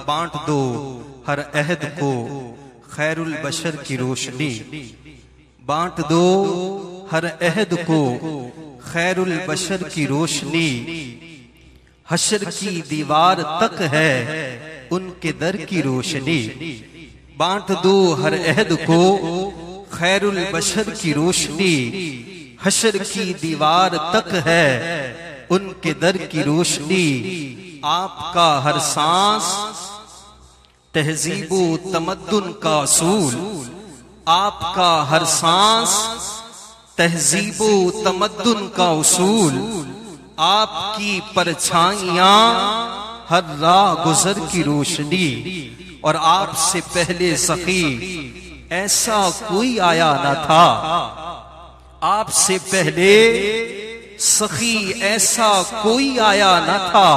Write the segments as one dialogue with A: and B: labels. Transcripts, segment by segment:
A: بانٹ دو ہر عہد کو خیر البشر کی روشنی، بانٹ دو ہر عہد کو خیر البشر کی روشنی، حشر کی دیوار تک ہے ان کے در کی روشنی، بانٹ دو ہر عہد کو خیر البشر کی روشنی، حشر کی دیوار تک ہے ان کے در کی روشنی، آپ کا ہر سانس تہذیب و تمدن کا اصول، آپ کا ہر سانس تہذیب و تمدن کا اصول، آپ کی پرچھائیاں ہر راہ گزر کی روشنی، اور آپ سے پہلے سخی ایسا کوئی آیا نہ تھا، آپ سے پہلے سخی ایسا کوئی آیا نہ تھا،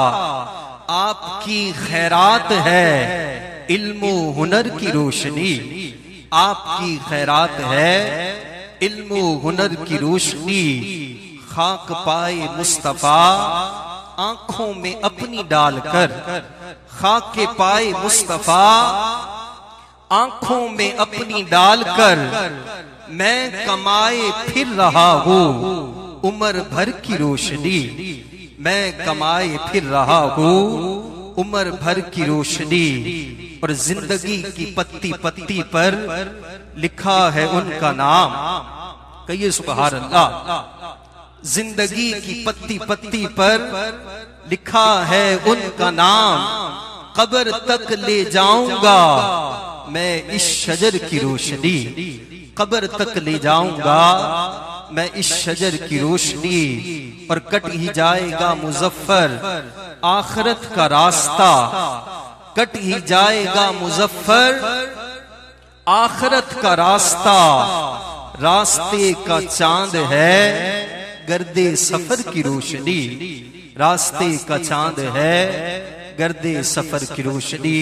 A: آپ کی خیرات ہے علم و ہنر کی روشنی، آپ کی خیرات ہے علم و ہنر کی روشنی، خاک پائے مصطفیٰ آنکھوں میں اپنی ڈال کر، خاک پائے مصطفیٰ آنکھوں میں اپنی ڈال کر، میں کمائے پھر رہا ہوں عمر بھر کی روشنی، میں کمائے پھر رہا ہوں عمر بھر کی روشنی، اور زندگی کی پتی پتی پر لکھا ہے ان کا نام، کہیے سبحان اللہ، زندگی کی پتی پتی پر لکھا ہے ان کا نام، قبر تک لے جاؤں گا میں اس شجر کی روشنی، قبر تک لے جاؤں گا میں اس شجر کی روشنی، اور کٹ ہی جائے گا مظفر آخرت کا راستہ، کٹ ہی جائے گا مظفر آخرت کا راستہ، راستے کا چاند ہے گرد سفر کی روشنی، راستے کا چاند ہے گرد سفر کی روشنی۔